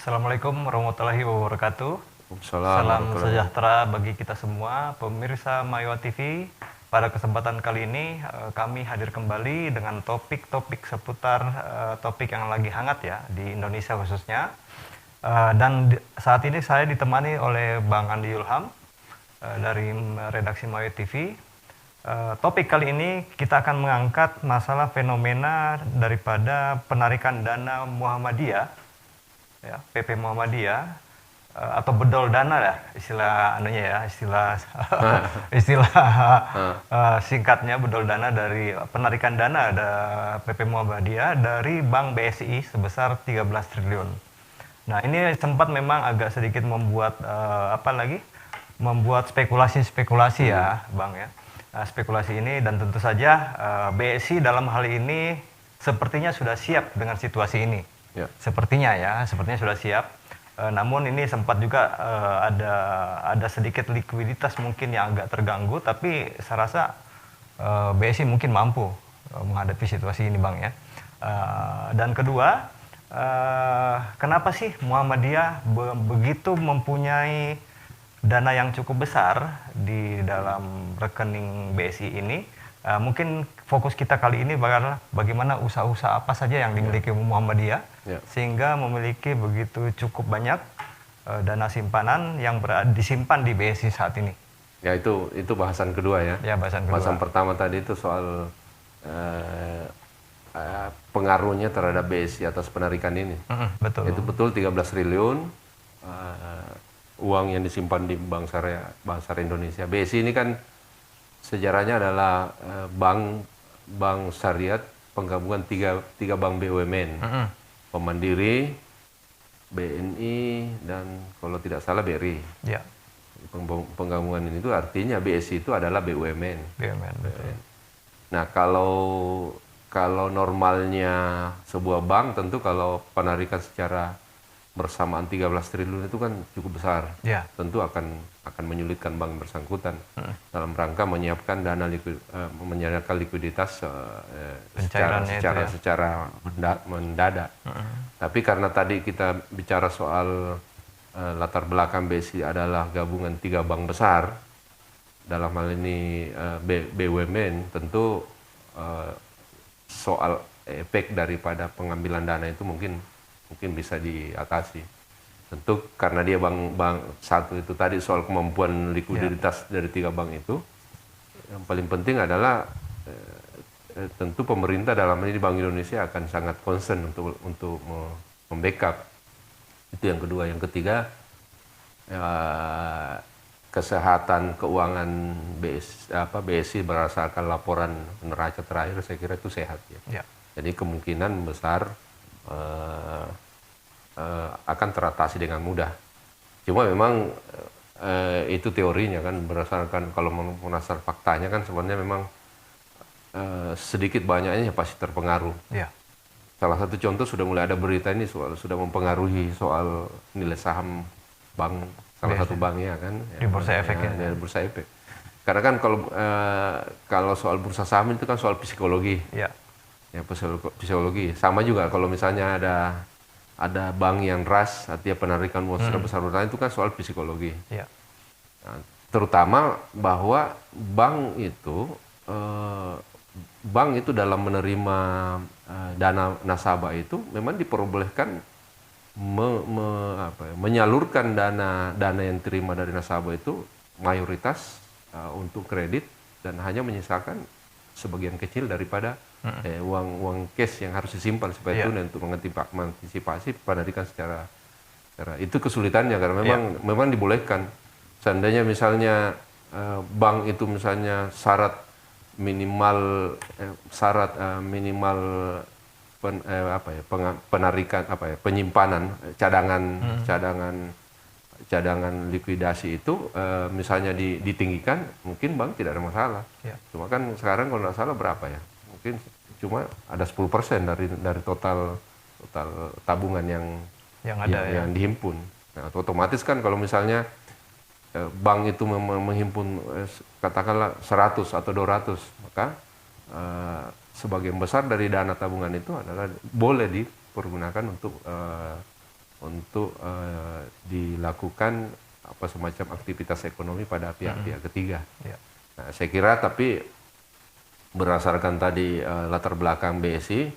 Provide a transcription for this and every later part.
Assalamualaikum warahmatullahi wabarakatuh. Waalaikumsalam Salam warahmatullahi wabarakatuh. sejahtera bagi kita semua, pemirsa Mayowa TV. Pada kesempatan kali ini kami hadir kembali dengan topik-topik seputar topik yang lagi hangat ya di Indonesia khususnya. Saat ini saya ditemani oleh Bang Andi Yulham dari redaksi Mayowa TV. Topik kali ini kita akan mengangkat masalah fenomena daripada penarikan dana Muhammadiyah, ya, PP Muhammadiyah, atau bedol dana ya istilah singkatnya bedol dana dari penarikan dana ada PP Muhammadiyah dari Bank BSI sebesar 13 triliun. Nah, ini sempat memang agak sedikit membuat membuat spekulasi ya, Bang ya. Spekulasi ini, dan tentu saja BSI dalam hal ini sepertinya sudah siap dengan situasi ini. Ya. Sepertinya sudah siap. Namun ini sempat juga ada sedikit likuiditas mungkin yang agak terganggu, tapi saya rasa BSI mungkin mampu menghadapi situasi ini, Bang ya. Dan kedua, kenapa sih Muhammadiyah begitu mempunyai dana yang cukup besar di dalam rekening BSI ini? Mungkin fokus kita kali ini bagaimana usaha-usaha apa saja yang dimiliki Muhammadiyah sehingga memiliki begitu cukup banyak dana simpanan yang disimpan di BSI saat ini. Ya, itu bahasan kedua ya. Ya, bahasan kedua. Bahasan pertama tadi itu soal pengaruhnya terhadap BSI atas penarikan ini. Betul. Itu betul 13 triliun uang yang disimpan di Bank Syariah Indonesia. BSI ini kan sejarahnya adalah bank syariah penggabungan tiga bank BUMN, Pemandiri, BNI, dan kalau tidak salah BRI. Ya. Penggabungan ini itu artinya BSI itu adalah BUMN. Betul. Nah, kalau normalnya sebuah bank, tentu kalau penarikan secara bersamaan 13 triliun itu kan cukup besar. Ya. Tentu akan menyulitkan bank bersangkutan dalam rangka menyiapkan dana menyediakan likuiditas secara mendadak. Tapi karena tadi kita bicara soal latar belakang BSI adalah gabungan 3 bank besar, dalam hal ini BUMN, tentu soal efek daripada pengambilan dana itu mungkin bisa diatasi. Tentu karena dia bank satu itu tadi soal kemampuan likuiditas dari 3 bank itu, yang paling penting adalah tentu pemerintah dalam ini Bank Indonesia akan sangat concern untuk membackup. Itu yang kedua. Yang ketiga, kesehatan keuangan BSI berdasarkan laporan neraca terakhir saya kira itu sehat ya. Jadi kemungkinan besar akan teratasi dengan mudah. Cuma memang itu teorinya kan, berdasarkan kalau berdasarkan faktanya kan sebenarnya memang sedikit banyaknya pasti terpengaruh. Ya. Salah satu contoh sudah mulai ada berita ini sudah mempengaruhi soal nilai saham bank salah satu bank ya kan. Di Bursa Efek ya. Di Bursa Efek. Karena kan kalau soal bursa saham itu kan soal psikologi. Ya. Ya, psikologi. Sama juga kalau misalnya ada bank yang ras, artinya penarikan uang secara besar-besaran itu kan soal psikologi. Ya. Nah, terutama bahwa bank itu dalam menerima dana nasabah itu memang diperbolehkan menyalurkan dana yang diterima dari nasabah itu mayoritas untuk kredit dan hanya menyisakan sebagian kecil daripada uang cash yang harus disimpan supaya itu untuk mengantisipasi penarikan secara itu kesulitannya karena memang dibolehkan. Seandainya misalnya bank itu misalnya syarat minimal penarikan penyimpanan cadangan likuidasi itu misalnya ditinggikan, mungkin bank tidak ada masalah. Cuma kan sekarang kalau tidak salah berapa ya? Mungkin cuma ada 10% dari total tabungan yang dihimpun. Nah, otomatis kan kalau misalnya bank itu menghimpun katakanlah 100 atau 200, maka sebagian besar dari dana tabungan itu adalah boleh dipergunakan untuk untuk dilakukan semacam aktivitas ekonomi pada pihak-pihak ketiga. Ya. Nah, saya kira tapi berdasarkan tadi latar belakang BSI,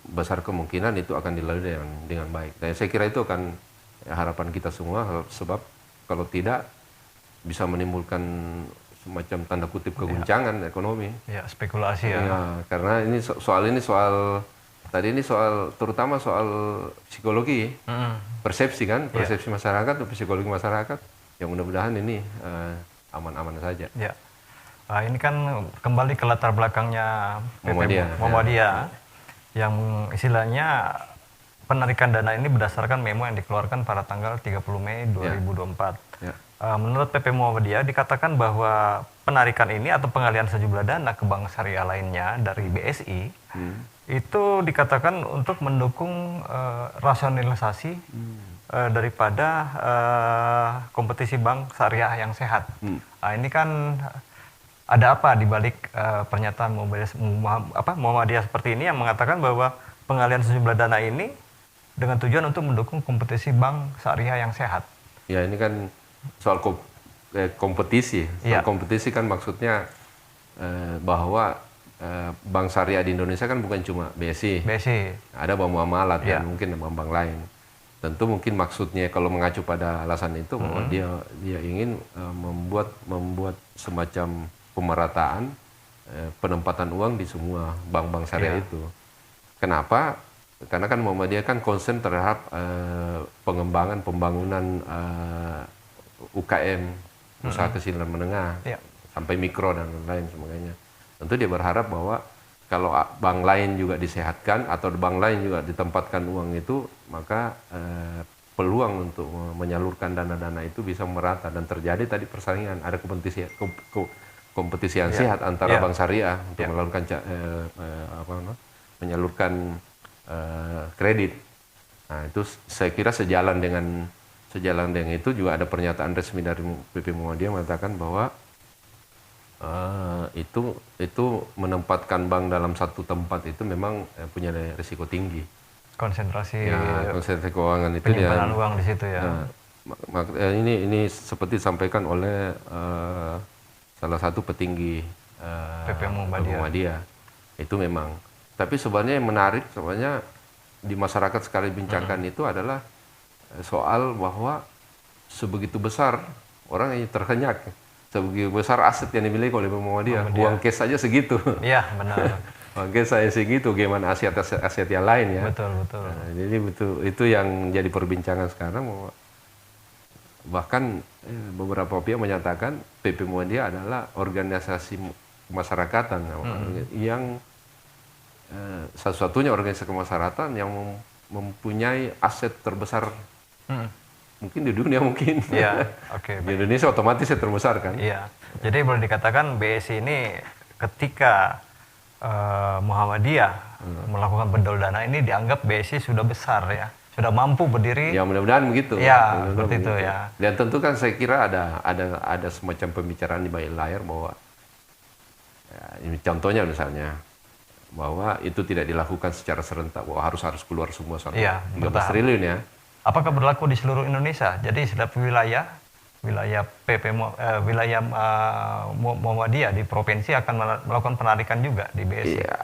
besar kemungkinan itu akan dilalui dengan baik. Dan saya kira itu akan harapan kita semua, sebab kalau tidak bisa menimbulkan semacam tanda kutip keguncangan ekonomi. Ya, spekulasi ya. Ya, karena ini terutama soal psikologi, persepsi kan, persepsi masyarakat, psikologi masyarakat. Yang mudah-mudahan ini aman-aman saja. Ya. Ini kan kembali ke latar belakangnya PP Muhammadiyah, yang istilahnya penarikan dana ini berdasarkan memo yang dikeluarkan pada tanggal 30 Mei 2024. Ya. Menurut PP Muhammadiyah dikatakan bahwa penarikan ini atau pengalihan sejumlah dana ke bank syariah lainnya dari BSI itu dikatakan untuk mendukung rasionalisasi daripada kompetisi bank syariah yang sehat. Ini kan ada apa di balik pernyataan Muhammadiyah seperti ini yang mengatakan bahwa pengalihan sejumlah dana ini dengan tujuan untuk mendukung kompetisi bank syariah yang sehat. Ya, ini kan soal kompetisi. Soal kompetisi kan maksudnya bahwa bank syariah di Indonesia kan bukan cuma BSI. Ada bank muamalat dan mungkin bank lain. Tentu mungkin maksudnya kalau mengacu pada alasan itu bahwa dia ingin membuat semacam pemerataan penempatan uang di semua bank-bank syariah itu. Kenapa? Karena kan Muhammadiyah kan concern terhadap pengembangan pembangunan UKM, usaha kecil dan menengah, sampai mikro dan lain sebagainya. Tentu dia berharap bahwa kalau bank lain juga disehatkan atau bank lain juga ditempatkan uang itu, maka peluang untuk menyalurkan dana-dana itu bisa merata dan terjadi tadi persaingan, ada kompetisi yang sehat antara bank syariah untuk melakukan menyalurkan kredit. Nah, itu saya kira sejalan dengan itu juga ada pernyataan resmi dari PP Muhammadiyah mengatakan bahwa itu menempatkan bank dalam satu tempat itu memang punya risiko tinggi. Konsentrasi keuangan itu penyimpanan uang di situ ya. Ini seperti disampaikan oleh salah satu petinggi PP Muhammadiyah. Itu memang. Tapi sebenarnya yang menarik sebenarnya di masyarakat sekali bincangkan itu adalah soal bahwa sebegitu besar orang yang terhenyak. Sebegitu besar aset yang dimiliki oleh Muhammadiyah. Uang cash saja segitu. Iya, benar. Uang cash saja segitu, gimana aset yang lain ya. Betul. Nah, jadi itu yang jadi perbincangan sekarang. Bahkan beberapa pihak menyatakan PP Muhammadiyah adalah organisasi kemasyarakatan yang satu-satunya organisasi kemasyarakatan yang mempunyai aset terbesar mungkin di dunia mungkin. Di Indonesia otomatis terbesar kan. Iya. Jadi boleh dikatakan BSI ini ketika Muhammadiyah melakukan bedol dana ini dianggap BSI sudah besar ya, sudah mampu berdiri. Ya mudah-mudahan begitu. Ya seperti itu ya. Dan tentu kan saya kira ada semacam pembicaraan di balik layar bahwa ini contohnya misalnya bahwa itu tidak dilakukan secara serentak, bahwa harus keluar semua 13 triliun ya. Apakah berlaku di seluruh Indonesia? Jadi setiap wilayah Muhammadiyah di provinsi akan melakukan penarikan juga di BSI. Iya,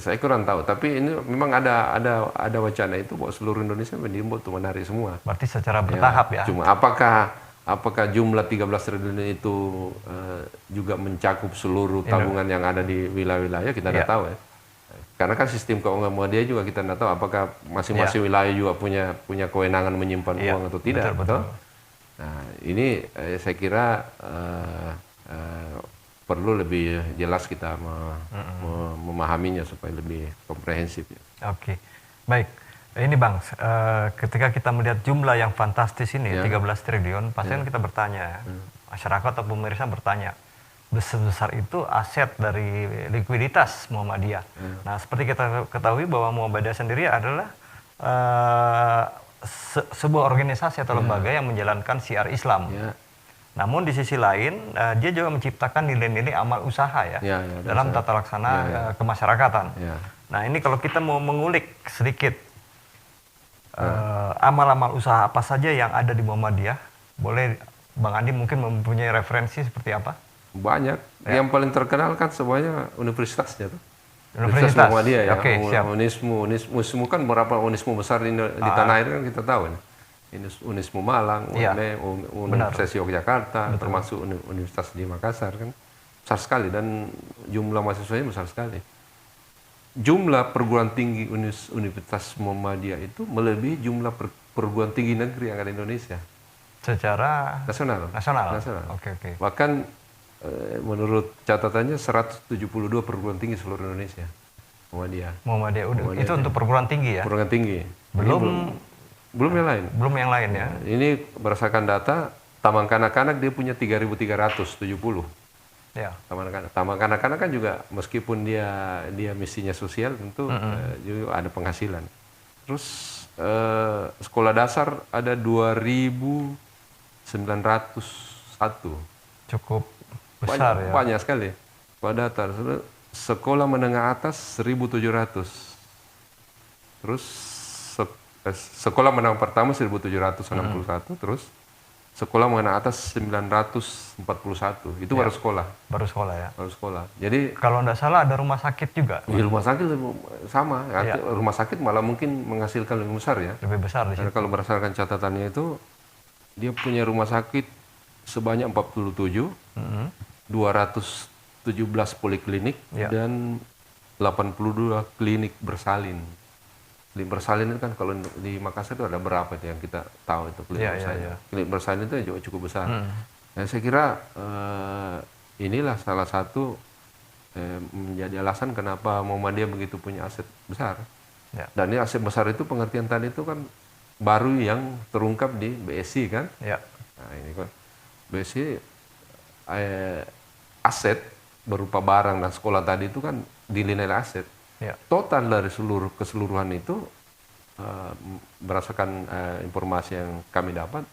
saya kurang tahu. Tapi ini memang ada wacana itu bahwa seluruh Indonesia diimbau untuk menarik semua. Berarti secara bertahap ya. Cuma apakah jumlah 13 triliun itu juga mencakup seluruh tabungan yang ada di wilayah-wilayah, kita tidak tahu ya. Karena kan sistem keuangan Muhammadiyah juga kita tidak tahu apakah masing-masing wilayah juga punya kewenangan menyimpan uang atau tidak. Betul. Nah, ini saya kira perlu lebih jelas kita memahaminya supaya lebih komprehensif. Oke, baik. Ini Bang, ketika kita melihat jumlah yang fantastis ini, 13 triliun, pasti kita bertanya, masyarakat atau pemirsa bertanya, besar itu aset dari likuiditas Muhammadiyah. Nah, seperti kita ketahui bahwa Muhammadiyah sendiri adalah sebuah organisasi atau lembaga yang menjalankan syiar Islam. Namun di sisi lain, dia juga menciptakan nilai-nilai amal usaha dalam tata laksana kemasyarakatan. Nah, ini kalau kita mau mengulik sedikit amal-amal usaha apa saja yang ada di Muhammadiyah? Boleh Bang Andi mungkin mempunyai referensi seperti apa? Banyak. Yang paling terkenal kan semuanya universitasnya tuh. Universitas Universitas. Muhammadiyah ya. Oke, siap. Unismu kan berapa unismu besar di tanah air kan kita tahu. Unismu Malang, Iya. Universitas Yogyakarta, termasuk Universitas di Makassar kan besar sekali dan jumlah mahasiswanya besar sekali. Jumlah perguruan tinggi Universitas Muhammadiyah itu melebihi jumlah perguruan tinggi negeri yang ada di Indonesia. Secara Nasional. Oke. Bahkan menurut catatannya 172 perguruan tinggi seluruh Indonesia. Muhammadiyah. Itu untuk perguruan tinggi ya? Perguruan tinggi. Belum yang lain. Belum yang lain ya? Ini berdasarkan data Taman Kanak-Kanak dia punya 3.370. Ya. Taman Kanak-Kanak kan juga meskipun dia misinya sosial tentu juga ada penghasilan. Terus sekolah dasar ada 2.901. Cukup besar ya? Banyak sekali. Sekolah dasar. Sekolah menengah atas 1.700. Terus sekolah menengah pertama 1.761. Terus sekolah menengah atas 941. Itu baru sekolah. Baru sekolah ya? Baru sekolah. Jadi kalau nggak salah ada rumah sakit juga? Di rumah sakit sama. Rumah sakit malah mungkin menghasilkan lebih besar ya. Lebih besar di situ. Karena kalau berdasarkan catatannya itu dia punya rumah sakit sebanyak 47, 217 poliklinik dan 82 klinik bersalin. Klinik bersalin itu kan kalau di Makassar itu ada berapa itu yang kita tahu itu klinik bersalin. Klinik bersalin itu juga cukup besar. Nah, saya kira inilah salah satu menjadi alasan kenapa Muhammadiyah begitu punya aset besar. Dan ini aset besar itu pengertian tadi itu kan baru yang terungkap di BSI kan. Nah, ini kan BSI aset berupa barang dan sekolah tadi itu kan dinilai aset. Total dari keseluruhan itu berdasarkan informasi yang kami dapat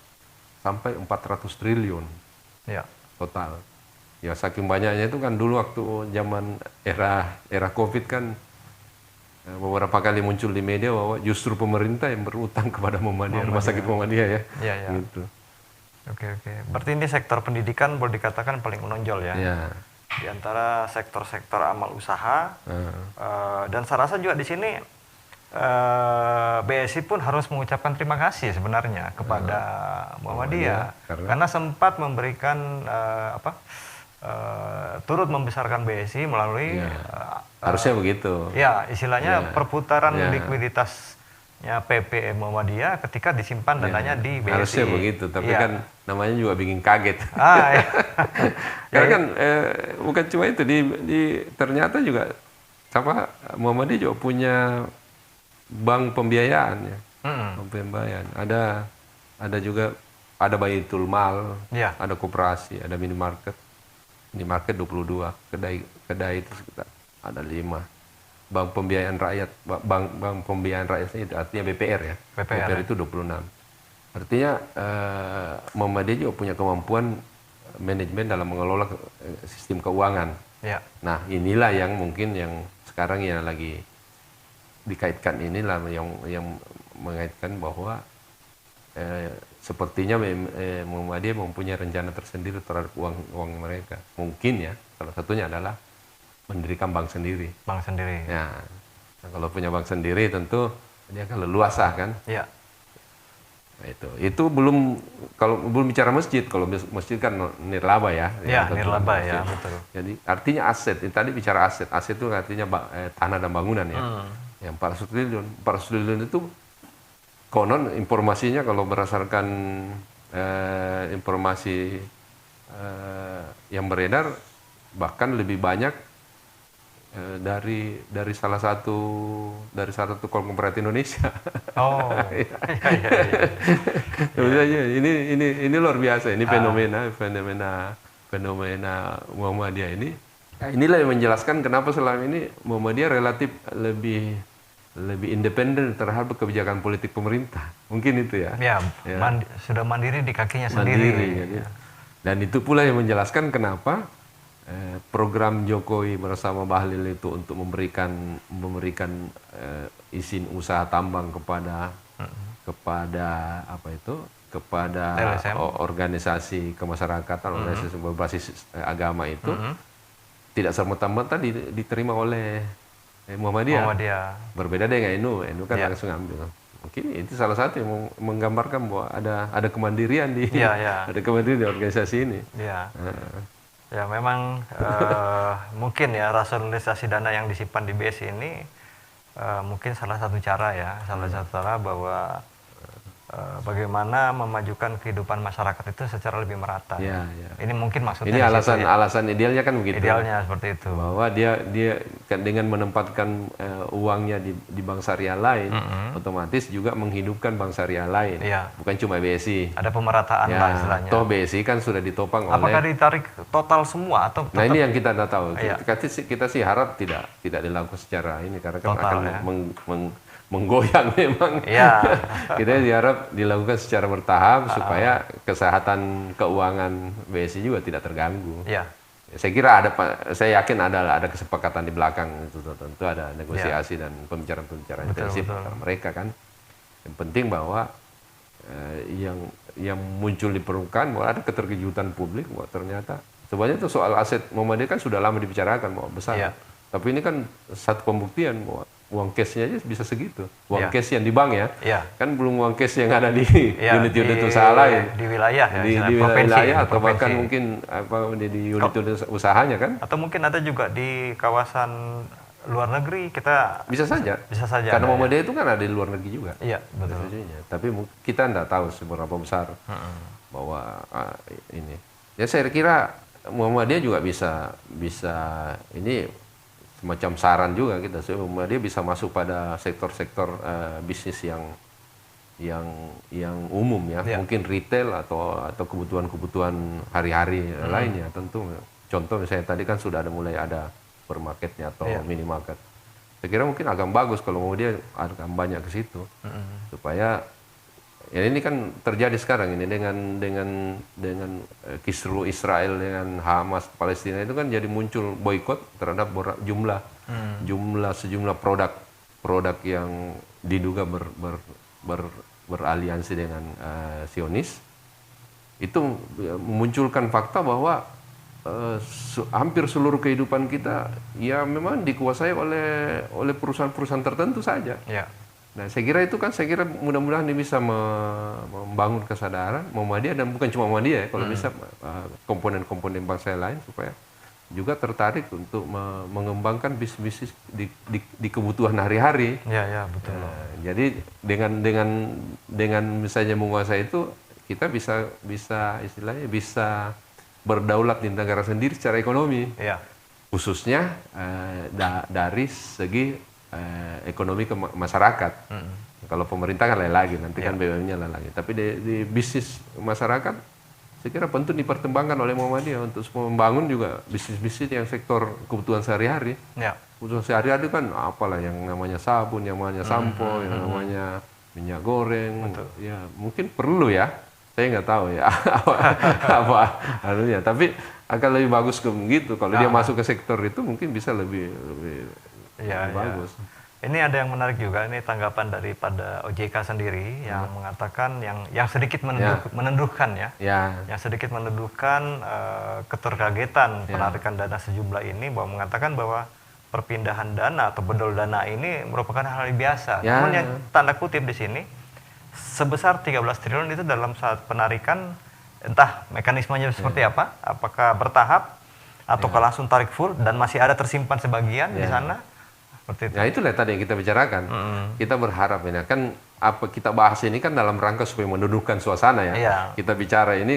sampai 400 triliun total. Ya saking banyaknya itu kan dulu waktu zaman era Covid kan beberapa kali muncul di media bahwa justru pemerintah yang berutang kepada Muhammadiyah, rumah sakit Muhammadiyah ya. Gitu. Oke. Berarti ini sektor pendidikan boleh dikatakan paling menonjol ya? Di antara sektor-sektor amal usaha. Dan saya rasa juga di sini BSI pun harus mengucapkan terima kasih sebenarnya kepada Muhammadiyah karena sempat memberikan turut membesarkan BSI melalui harusnya begitu. Ya, istilahnya perputaran likuiditasnya PP Muhammadiyah ketika disimpan dananya di BSI. Harusnya begitu, tapi kan namanya juga bikin kaget. Karena kan bukan cuma itu, ternyata juga Muhammadiyah juga punya bank pembiayaan ya. Bank pembiayaan. Ada juga Baitul Mal, ada koperasi, ada minimarket. Minimarket 22, kedai itu sekitar ada 5. Bank pembiayaan rakyat, bank pembiayaan rakyat itu artinya BPR ya. BPR itu 26. Artinya Muhammadiyah juga punya kemampuan manajemen dalam mengelola sistem keuangan. Nah, inilah yang mungkin yang sekarang yang lagi dikaitkan, inilah yang mengaitkan bahwa sepertinya Muhammadiyah mempunyai rencana tersendiri terhadap uang mereka. Mungkin ya, salah satunya adalah mendirikan bank sendiri. Ya, kalau punya bank sendiri tentu dia akan leluasa kan. Nah, itu belum bicara masjid. Kalau masjid kan nirlaba ya. Nirlaba ya, betul. Jadi artinya aset. Tadi bicara aset. Aset itu artinya tanah dan bangunan ya. Yang 400 triliun itu konon informasinya kalau berdasarkan informasi yang beredar bahkan lebih banyak dari salah satu konglomerat Indonesia. Ini luar biasa. Ini fenomena Muhammadiyah ini. Inilah yang menjelaskan kenapa selama ini Muhammadiyah relatif lebih independen terhadap kebijakan politik pemerintah. Mungkin itu ya. Sudah mandiri di kakinya sendiri. Dan itu pula yang menjelaskan kenapa program Jokowi bersama Bahlil itu untuk memberikan izin usaha tambang kepada kepada apa itu, kepada LSM. organisasi kemasyarakatan, organisasi berbasis agama itu tidak serta-merta diterima oleh Muhammadiyah. Berbeda dengan NU kan langsung ambil. Mungkin itu salah satu yang menggambarkan bahwa ada kemandirian ada kemandirian di organisasi ini. Ya memang mungkin ya rasionalisasi dana yang disimpan di BSI ini mungkin salah satu cara ya, salah satu cara bahwa bagaimana memajukan kehidupan masyarakat itu secara lebih merata. Ini mungkin maksudnya. Ini alasan idealnya kan begitu. Idealnya seperti itu. Bahwa dia dengan menempatkan uangnya di bank syariah lain, otomatis juga menghidupkan bank syariah lain. Bukan cuma BSI. Ada pemerataan lah istilahnya. Toh BSI kan sudah ditopang Apakah ditarik total semua atau? Nah ini yang kita tidak tahu. Kita sih harap tidak dilakukan secara ini karena kan total, akan menggoyang memang. Kita diharap dilakukan secara bertahap supaya kesehatan keuangan BSI juga tidak terganggu. Saya kira saya yakin ada kesepakatan di belakang itu, tentu ada negosiasi dan pembicaraan intensif antara mereka kan. Yang penting bahwa yang muncul di permukaan bahwa ada keterkejutan publik bahwa ternyata sebenarnya itu soal aset Muhammadiyah kan sudah lama dibicarakan bahwa besar. Tapi ini kan satu pembuktian bahwa uang cashnya aja bisa segitu. Uang cash yang di bank kan belum uang cash yang ada di unit-unit usaha lain. Di wilayah di wilayah atau bahkan mungkin di unit-unit usahanya kan. Atau mungkin ada juga di kawasan luar negeri kita bisa saja. Karena Muhammadiyah itu kan ada di luar negeri juga. Betul. Tapi kita tidak tahu seberapa besar bahwa ini. Ya saya kira Muhammadiyah juga bisa ini semacam saran juga kita supaya dia bisa masuk pada sektor-sektor bisnis yang umum ya, mungkin retail atau kebutuhan-kebutuhan hari-hari lainnya tentu. Contoh misalnya tadi kan sudah mulai ada supermarketnya atau minimarket. Saya kira mungkin agak bagus kalau mau dia akan banyak ke situ supaya ya ini kan terjadi sekarang ini dengan kisruh Israel dengan Hamas Palestina itu kan jadi muncul boikot terhadap sejumlah produk yang diduga beraliansi dengan Zionis. Itu memunculkan fakta bahwa hampir seluruh kehidupan kita ya memang dikuasai oleh perusahaan-perusahaan tertentu saja. Nah, saya kira mudah-mudahan ini bisa membangun kesadaran Muhammadiyah dan bukan cuma Muhammadiyah ya, kalau bisa komponen-komponen bangsa lain supaya juga tertarik untuk mengembangkan bisnis di kebutuhan hari-hari. Betul. Jadi dengan misalnya menguasai itu kita bisa istilahnya bisa berdaulat di negara sendiri secara ekonomi. Khususnya dari segi ekonomi ke masyarakat. Kalau pemerintah kan lain lagi, nanti kan BUMN-nya lain lagi. Tapi di bisnis masyarakat, saya kira penting dipertimbangkan oleh Muhammadiyah untuk membangun juga bisnis-bisnis yang sektor kebutuhan sehari-hari. Kebutuhan sehari-hari kan apalah yang namanya sabun, yang namanya sampo, yang namanya minyak goreng. Ya mungkin perlu ya. Saya nggak tahu ya apa anunya. Tapi akan lebih bagus begitu. Kalau dia masuk ke sektor itu mungkin bisa lebih bagus. Ini ada yang menarik juga, ini tanggapan daripada OJK sendiri yang mengatakan yang sedikit meneduhkan yang sedikit meneduhkan keterkagetan penarikan dana sejumlah ini, bahwa mengatakan bahwa perpindahan dana atau bedol dana ini merupakan hal yang biasa. Namun yang tanda kutip di sini sebesar 13 triliun itu dalam saat penarikan entah mekanismenya seperti apa, apakah bertahap atau langsung tarik full dan masih ada tersimpan sebagian di sana. Nah itulah tadi yang kita bicarakan. Kita berharap ini kan apa kita bahas ini kan dalam rangka supaya mendudukkan suasana ya. Kita bicara ini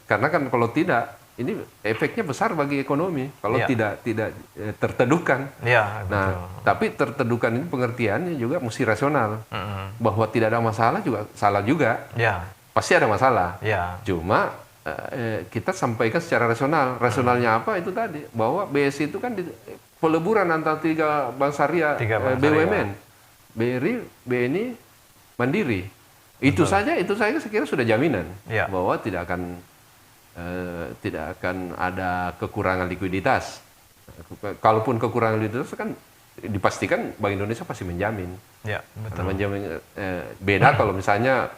karena kan kalau tidak ini efeknya besar bagi ekonomi kalau tidak terteduhkan. Nah tapi terteduhkan ini pengertiannya juga mesti rasional. Bahwa tidak ada masalah juga salah juga. Pasti ada masalah. Cuma kita sampaikan secara rasional. Rasionalnya apa itu tadi bahwa BSI itu kan peleburan antara tiga bank syariah BUMN, BRI, BNI, Mandiri. Itu saja saya kira sudah jaminan bahwa tidak akan ada kekurangan likuiditas. Kalaupun kekurangan likuiditas kan dipastikan Bank Indonesia pasti menjamin. Ya, Karena betul. menjamin beda kalau misalnya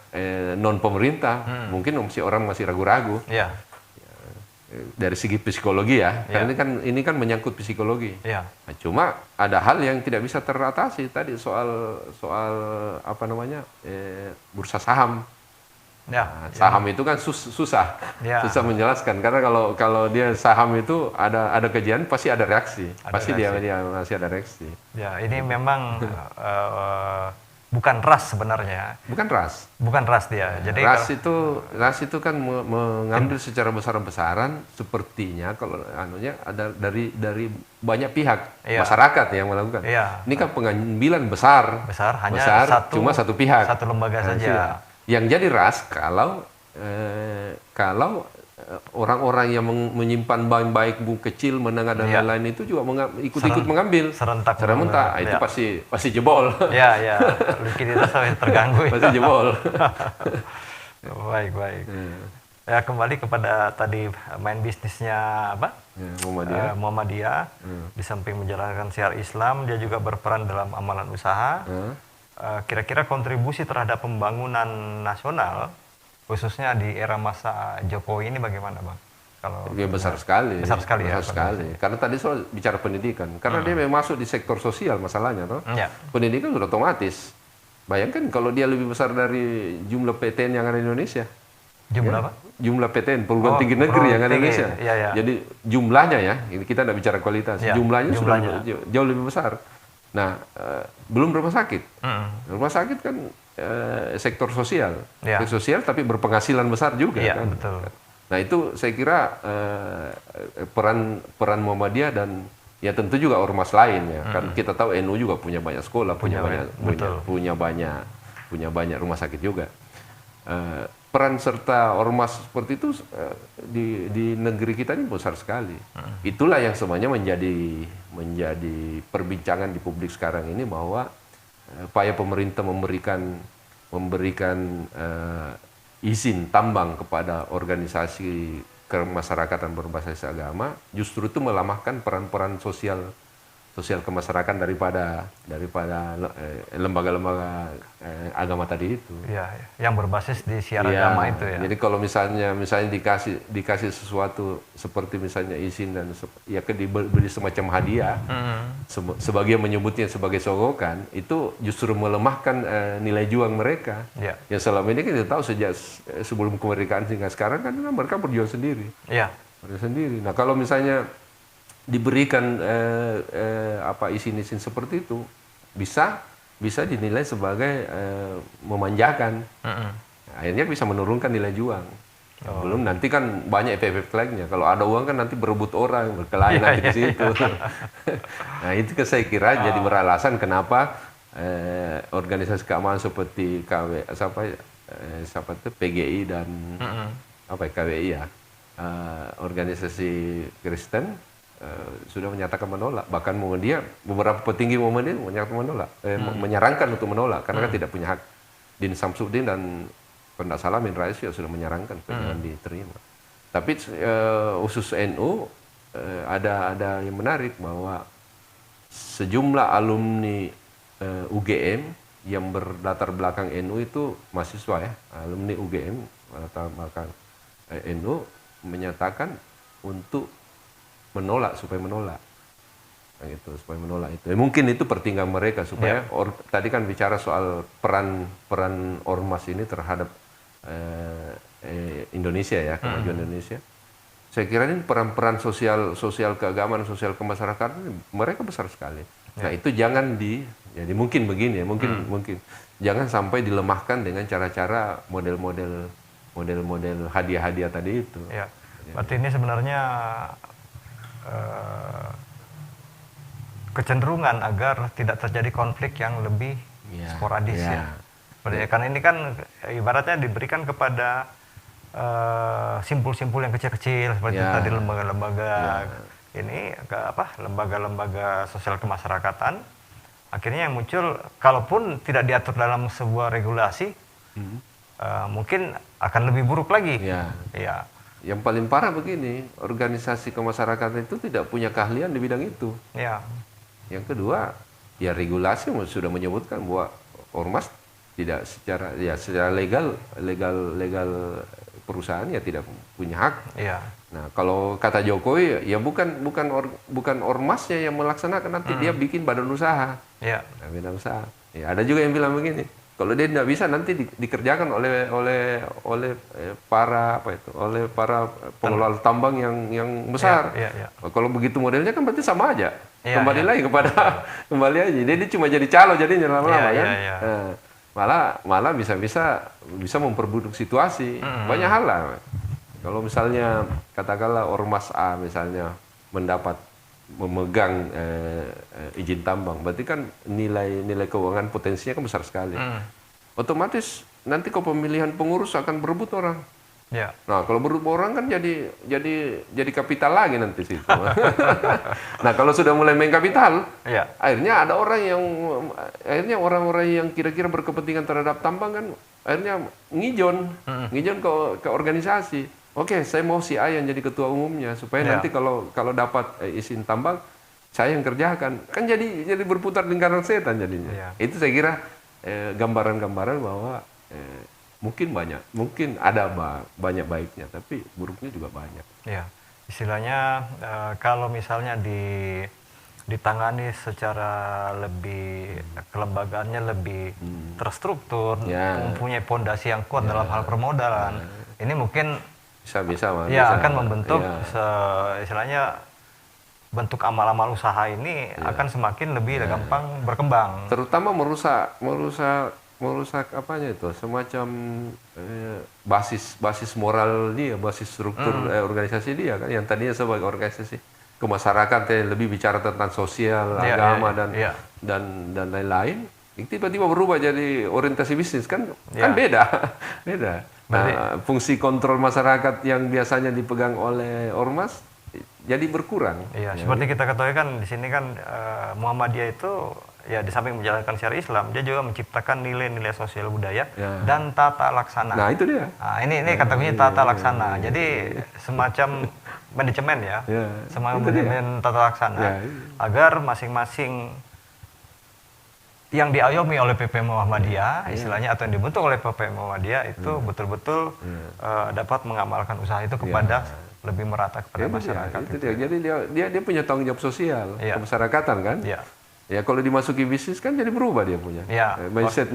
non pemerintah, mungkin orang masih ragu-ragu Ya, dari segi psikologi ya. Ya. Karena ini kan menyangkut psikologi. ya, Nah, cuma ada hal yang tidak bisa teratasi tadi soal apa namanya bursa saham. ya, Nah, saham itu kan susah Ya. menjelaskan karena kalau dia saham itu ada kejadian pasti ada reaksi, pasti dia masih ada reaksi. ya. Ini memang bukan ras sebenarnya, Bukan ras. bukan ras dia. Jadi Ras itu kan mengambil secara besar-besaran sepertinya kalau anunya ada dari banyak pihak Iya. masyarakat yang melakukan. Iya. Ini kan pengambilan besar hanya cuma satu pihak. satu lembaga Nah, saja. sudah. Yang jadi ras kalau orang-orang yang menyimpan bank baik bu kecil menengah dan Iya. lain-lain itu juga ikut-ikut mengambil serentak serentak itu ya. pasti jebol. Ya, ya, likuiditas sampai terganggu. Pasti jebol. Baik, baik. Ya, kembali kepada tadi main bisnisnya apa? Muhammadiyah. Muhammadiyah. Di samping menjalankan syiar Islam, dia juga berperan dalam amalan usaha. Kira-kira kontribusi terhadap pembangunan nasional, khususnya di era masa Jokowi ini bagaimana, Bang? Kalau Ya, besar sekali. Besar sekali ya, Besar sekali. Karena tadi soal bicara pendidikan. Karena dia memang masuk di sektor sosial masalahnya, toh. Ya. Pendidikan sudah otomatis. Bayangkan kalau dia lebih besar dari jumlah PTN yang ada di Indonesia. Jumlah Ya, apa? jumlah PTN, perguruan tinggi negeri perguruan yang ada di tinggi. Indonesia. Iya, iya. Jadi jumlahnya ya, ini kita tidak bicara kualitas. Iya, Jumlahnya sudah jumlahnya. jauh lebih besar. Nah, belum rumah sakit. Rumah sakit kan sektor sosial. Iya. Sektor sosial tapi berpenghasilan besar juga. Iya, Kan? betul. Nah itu saya kira peran Muhammadiyah dan ya tentu juga ormas lain ya. Kan kita tahu NU juga punya banyak sekolah, punya banyak rumah sakit juga. Peran serta ormas seperti itu di negeri kita ini besar sekali. Itulah yang semuanya menjadi perbincangan di publik sekarang ini bahwa upaya pemerintah memberikan izin tambang kepada organisasi kemasyarakatan berbasis agama justru itu melemahkan peran-peran sosial kemasyarakatan daripada lembaga-lembaga agama tadi itu. Ya, yang berbasis di syiar Iya, agama itu ya. Jadi kalau misalnya dikasih sesuatu seperti misalnya izin dan ya diberi semacam hadiah, sebagian menyebutnya sebagai sogokan, itu justru melemahkan nilai juang mereka. Ya. Yang selama ini kita tahu sejak sebelum kemerdekaan hingga sekarang kan mereka berjuang sendiri. Iya. Berjuang sendiri. Nah kalau misalnya diberikan izin-izin seperti itu bisa dinilai sebagai memanjakan. Akhirnya bisa menurunkan nilai juang. Belum nanti kan banyak efek-efek lainnya. Kalau ada uang kan nanti berebut orang, berkelahi nanti di situ. Nah itu saya kira jadi beralasan kenapa organisasi keamanan seperti PGI dan KWI ya, organisasi Kristen sudah menyatakan menolak. Bahkan beberapa petinggi Muhammadiyah menyatakan menolak, menyarankan untuk menolak karena kan tidak punya hak. Din Samsudin dan kalau tidak salah Amin Rais sudah menyarankan jangan diterima. Tapi khusus NU ada yang menarik bahwa sejumlah alumni UGM yang berlatar belakang NU itu mahasiswa ya, alumni UGM berlatar belakang NU menyatakan untuk supaya menolak itu. Mungkin itu pertimbangan mereka supaya tadi kan bicara soal peran ormas ini terhadap Indonesia ya, kemajuan Indonesia. Saya kira ini peran sosial keagamaan, sosial kemasyarakatan mereka besar sekali. Nah itu jangan jadi mungkin begini ya, mungkin jangan sampai dilemahkan dengan cara-cara model-model hadiah-hadiah tadi itu. Ya. Berarti ini sebenarnya kecenderungan agar tidak terjadi konflik yang lebih sporadis ya. Karena ini kan ibaratnya diberikan kepada simpul-simpul yang kecil-kecil seperti tadi lembaga-lembaga ini lembaga-lembaga sosial kemasyarakatan. Akhirnya yang muncul kalaupun tidak diatur dalam sebuah regulasi mungkin akan lebih buruk lagi. Ya. Yang paling parah begini, organisasi kemasyarakatan itu tidak punya keahlian di bidang itu. Ya. Yang kedua, ya regulasi sudah menyebutkan bahwa ormas tidak secara legal perusahaan ya tidak punya hak. Iya. Nah, kalau kata Jokowi ya bukan ormasnya yang melaksanakan, nanti dia bikin badan usaha. Iya. Nah, badan usaha. Ya, ada juga yang bilang begini, kalau dia tidak bisa nanti dikerjakan oleh para pengelola tambang yang besar. Iya, iya. Kalau begitu modelnya kan berarti sama aja. Iya, Kembali iya. lagi kepada kembali aja. Dia cuma jadi calo jadinya lama-lama Iya, kan. iya, iya. Malah bisa memperburuk situasi. Banyak hal lah. Kalau misalnya katakanlah ormas A misalnya mendapat memegang izin tambang, berarti kan nilai keuangan potensinya kan besar sekali. Otomatis nanti pemilihan pengurus akan berebut orang. Ya. Nah, kalau berebut orang kan jadi kapital lagi nanti situ. Nah, kalau sudah mulai main kapital, Ya. akhirnya ada orang-orang yang kira-kira berkepentingan terhadap tambang kan akhirnya ngijon ke organisasi. Oke, saya mau si A yang jadi ketua umumnya supaya nanti kalau dapat izin tambang saya yang kerjakan. Kan jadi berputar lingkaran setan jadinya. Ya. Itu saya kira gambaran-gambaran bahwa mungkin ada banyak baiknya, tapi buruknya juga banyak. Ya, istilahnya kalau misalnya ditangani secara lebih kelembagaannya lebih terstruktur, mempunyai pondasi yang kuat dalam hal permodalan, ini mungkin bisa akan membentuk istilahnya bentuk amal-amal usaha ini akan semakin lebih gampang berkembang. Terutama merusak apanya itu, semacam basis moral dia, basis struktur organisasi dia kan, yang tadinya sebagai organisasi kemasyarakatan yang lebih bicara tentang sosial, agama dan lain-lain, tiba-tiba berubah jadi orientasi bisnis kan beda. Nah, fungsi kontrol masyarakat yang biasanya dipegang oleh ormas jadi berkurang. Iya, seperti kita ketahui kan di sini kan Muhammadiyah itu ya di samping menjalankan syariat Islam, dia juga menciptakan nilai-nilai sosial budaya dan tata laksana. Nah, itu dia. Nah, ini kategorinya tata laksana. Jadi semacam manajemen semacam manajemen tata laksana agar masing-masing yang diayomi oleh PP Muhammadiyah istilahnya atau yang dibentuk oleh PP Muhammadiyah itu betul-betul dapat mengamalkan usaha itu kepada lebih merata kepada masyarakat. Itu dia. Jadi dia punya tanggung jawab sosial kemasyarakatan kan. Ya kalau dimasuki bisnis kan jadi berubah dia punya. Mindset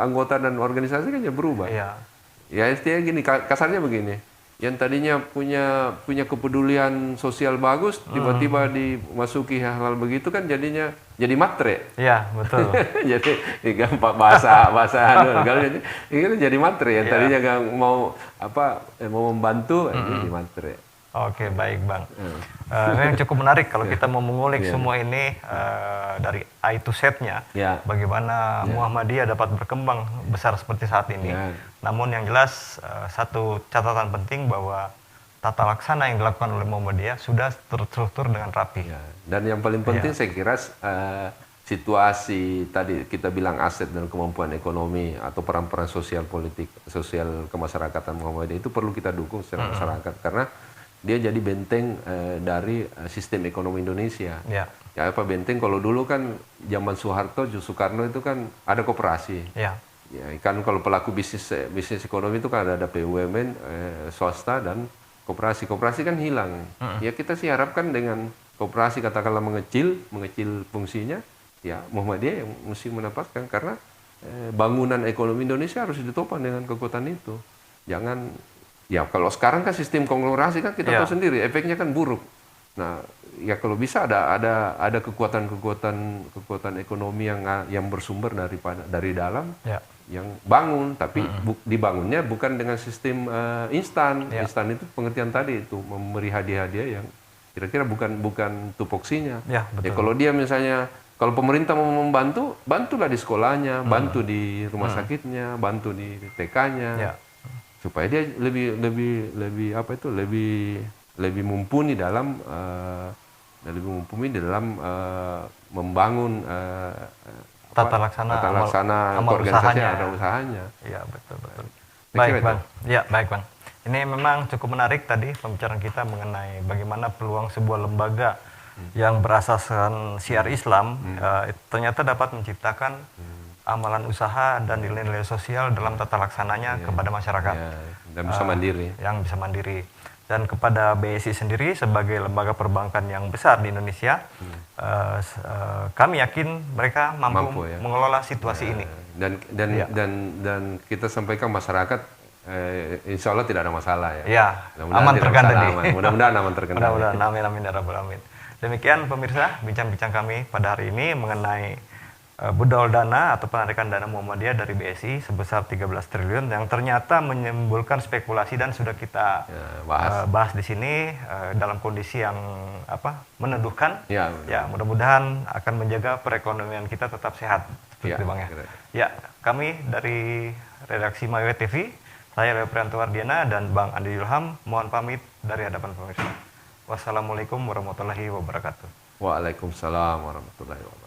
anggota dan organisasi kan jadi berubah. Ya istilahnya gini, kasarnya begini. Yang tadinya punya kepedulian sosial bagus, tiba-tiba dimasuki hal-hal begitu kan jadinya jadi matre. Iya, betul. Jadi gampang bahasa ini jadi matre. Yang tadinya nggak mau membantu, jadi matre. Oke, baik Bang. Ini cukup menarik kalau kita mau mengulik semua ini dari A to Z-nya. Bagaimana Muhammadiyah dapat berkembang besar seperti saat ini. Namun yang jelas satu catatan penting bahwa tata laksana yang dilakukan oleh Muhammadiyah sudah terstruktur dengan rapi. Dan yang paling penting saya kira situasi tadi kita bilang aset dan kemampuan ekonomi atau peran-peran sosial politik, sosial kemasyarakatan Muhammadiyah itu perlu kita dukung secara masyarakat karena dia jadi benteng dari sistem ekonomi Indonesia. Ya benteng kalau dulu kan zaman Soekarno itu kan ada koperasi. Ya kan kalau pelaku bisnis ekonomi itu kan ada BUMN, swasta dan koperasi. Koperasi kan hilang. Ya kita sih harapkan dengan koperasi katakanlah mengecil fungsinya, ya Muhammadiyah yang mesti menempatkan karena bangunan ekonomi Indonesia harus ditopang dengan kekuatan itu. Jangan. Ya kalau sekarang kan sistem konglomerasi kan kita tahu sendiri efeknya kan buruk. Nah ya kalau bisa ada kekuatan ekonomi yang bersumber dari dalam yang bangun, tapi dibangunnya bukan dengan sistem instan. Instan itu pengertian tadi itu memberi hadiah-hadiah yang kira-kira bukan tupoksinya. Ya kalau dia misalnya kalau pemerintah mau membantu, bantulah di sekolahnya, bantu di rumah sakitnya, bantu di TK-nya. Supaya dia lebih mumpuni dalam membangun tata laksana organisasi ada usahanya. Iya, betul. Baik, Bang. Ya, baik, Bang. Ini memang cukup menarik tadi pembicaraan kita mengenai bagaimana peluang sebuah lembaga yang berasaskan syiar Islam ternyata dapat menciptakan amalan usaha dan nilai-nilai sosial dalam tata laksananya kepada masyarakat. Dan bisa mandiri. Yang bisa mandiri. Dan kepada BSI sendiri sebagai lembaga perbankan yang besar di Indonesia, kami yakin mereka mampu ya, mengelola situasi ini. Dan kita sampaikan masyarakat, insya Allah tidak ada masalah ya. Ya, aman terkendali. Mudah-mudahan aman terkendali. Mudah-mudahan, amin ya rabbal alamin. Demikian pemirsa, bincang-bincang kami pada hari ini mengenai bedol dana atau penarikan dana Muhammadiyah dari BSI sebesar 13 triliun yang ternyata menimbulkan spekulasi dan sudah kita bahas di sini dalam kondisi yang meneduhkan. Ya, mudah-mudahan akan menjaga perekonomian kita tetap sehat seperti Bang ya. Ya, kami dari redaksi Mayo TV, saya Leo Prianto Wardiana dan Bang Andi Ilham mohon pamit dari hadapan pemirsa. Wassalamualaikum warahmatullahi wabarakatuh. Waalaikumsalam warahmatullahi wabarakatuh.